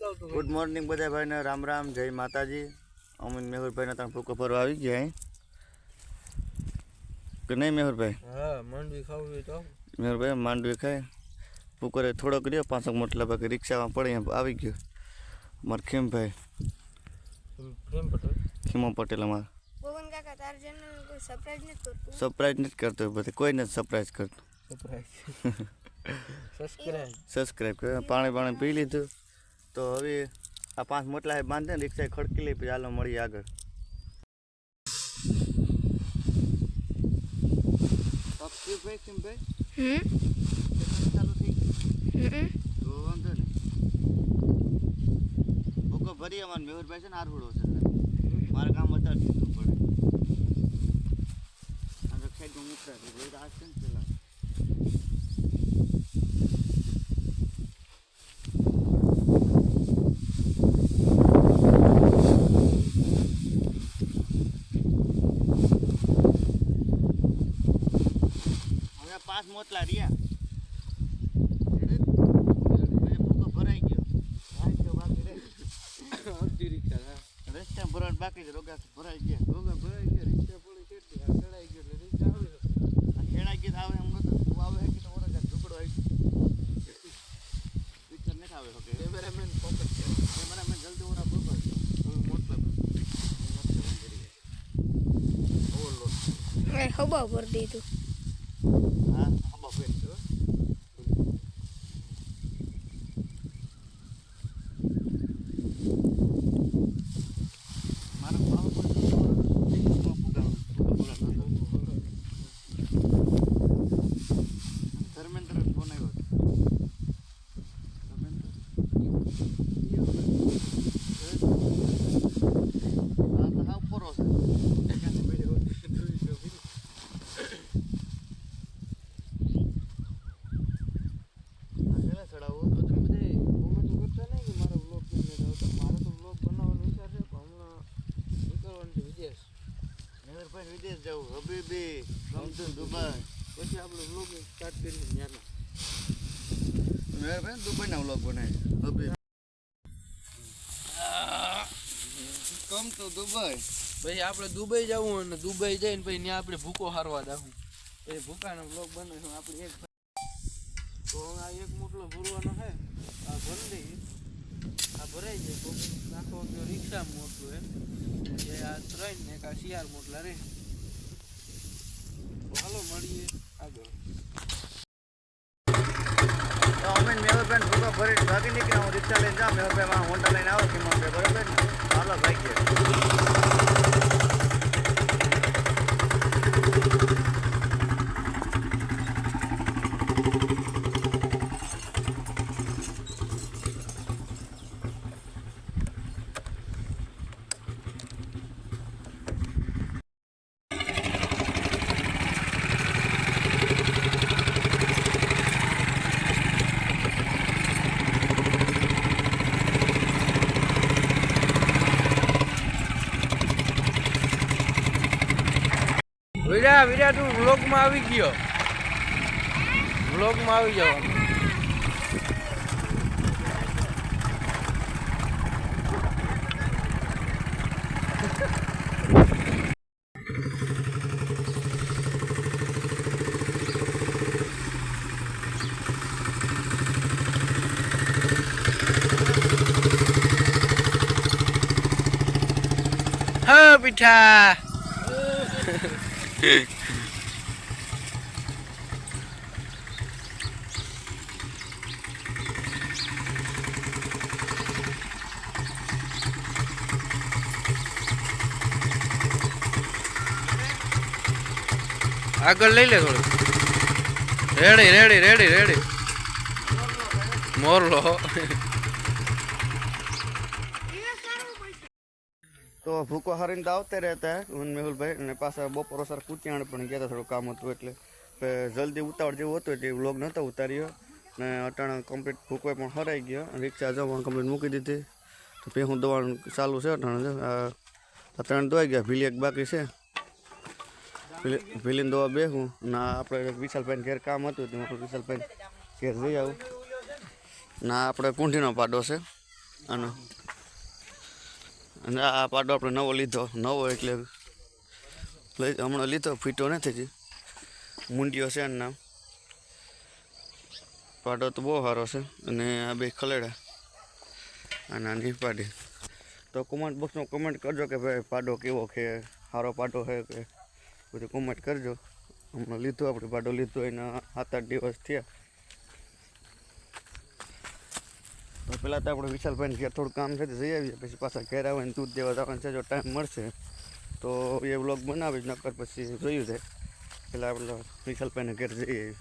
Good morning बधा भाई ने राम राम जय माताजी। अमित मेहुर भाई ने तक भूको भरवा આવી ગયા કે નહીં મેहुर भाई? હા માંડવી ખાવી તો મેहुर भाई માંડવી ખાય ભૂકો રે થોડોક રહ્યો પાછો મોટલા બાકી રિક્ષામાં પડી આવી ગયો માર ખેમ ભાઈ ખેમો પટેલ અમાર ગોવન કાકા તાર ચેનલ કોઈ સરપ્રાઈઝ નથી કરતું? સરપ્રાઈઝ નથી કરતો બધે કોઈ નથી સરપ્રાઈઝ કરતો। સબસ્ક્રાઇબ કરે પાણી પી લીધું તો હવે આ 5 મોટલા હે બાંધે રિક્ષા ખડકી લઈ પછી હાલો મળી આગળ। ભાઈ કેમ ભાઈ ચાલુ થઈ તો વાંધો નહીં ભૂકો ભરી અમાર મેहुर ભાઈ છે ને આરહુડો છે મારા કામ અત્યારે દીધું પડે આ તો ખેડું મુકતા દીધું આ છે ને પેલા મોટલા રહ્યા ભૂકો ભરાઈ ગયો રસ્તા ભરાટ બાકી છે રોગા ભરાઈ ગયા રિક્ષા પડી કેટલી ખેડાઈ ગયો એટલે રિક્ષા આવે ખેડાઈ ગયો આવે એમ નતો તું આવે કે તો ઓરા ઢુકડો આવી રિક્ષા નથી આવે ઓકે કેમેરામેન ફોકસ છે કેમેરામેન જલ્દી ઓરા ફોકસ મોટલા ઓવરલોડ મેં ખબર ભર દીધું। હા ખબર પડી તો મારા પાવ પર ધર્મેન્દ્ર ફોન આવ્યો ધર્મેન્દ્ર હા પરો છે વિદેશ જવું હબીબી લંડન દુબઈ પછી આપણે વ્લોગ સ્ટાર્ટ કરીએ ત્યાંના મેં ભાઈ દુબઈના વ્લોગ બનાવી હબીબી કમ તો દુબઈ પછી આપણે દુબઈ જવું અને દુબઈ જઈને પછી ત્યાં આપણે ભૂકો હારવા જાવું પછી ભૂકાનો વ્લોગ બનાવીશું આપણે એક તો આ એક મોટલો ભરવાનો છે આ ભરી દઈએ આ ભરાઈ જાય નાખો તો રિક્ષા મોટલું એમ જે આ 3 ને કા શિયાર મોટલા રે હાલો મળીએ આગળ। તો અમે મેहुर ભાઈ ભૂકો ભરી ભાગી નીકળ્યા હું રિક્ષા લઈને જાઉં મેहुर ભાઈ માં હોન્ડા લઈને આવો કે મને બરોબર ને હાલો ભાઈ ગયા વિરા તું વ્લોગમાં આવી ગયો વ્લોગમાં આવી જાવ હા પીઠા આગળ લઈ લે થોડું રેડી મોરલો તો ભૂકો હરીને તો આવતા રહેતા હું મેहुर ભાઈ અને પાછા બપોર સર કુટિયાણ પણ ગયા થોડું કામ હતું એટલે જલ્દી ઉતાવળ જેવું હતું એટલે વ્લોગ નહોતો ઉતાર્યો ને અટાણા કમ્પ્લીટ ભૂકો પણ હરાઈ ગયો રિક્ષા જવાનું કમ્પ્લીટ મૂકી દીધી તો ભેહું દવાનું ચાલુ છે અટાણા 3 દોઈ ગયા ભીલી એક બાકી છે ભીલીને દવા બેહું ના આપણે વિશાલભાઈને ઘેર કામ હતું તો વિશાલભાઈ ઘેર જઈ આવું ના આપણે કુંઠીનો પાડો છે આનો અને આ પાડો આપણે નવો લીધો, નવો એટલે હમણાં લીધો, ફીટો નથી હજી, મુંડિયો છે એનું નામ. પાડો તો બહુ સારો છે. અને આ બે ખલેડા અને આની પાડી. તો કોમેન્ટ બોક્સમાં કમેન્ટ કરજો કે ભાઈ પાડો કેવો કે સારો પાડો છે કે બધું કોમેન્ટ કરજો. હમણાં લીધો આપણે પાડો લીધો એના 7-8 દિવસ થયા. તો પહેલાં તો આપણે વિશાલભાઈને ઘેર થોડું કામ છે જઈ આવીએ, પછી પાછા ઘેર આવીને દૂધ દેવા જવાનું છે. જો ટાઈમ મળશે તો એ વ્લોગ બનાવીશ, નકર પછી જોયું જાય. પહેલાં આપણે વિશાલભાઈને ઘેર જઈ આવીએ.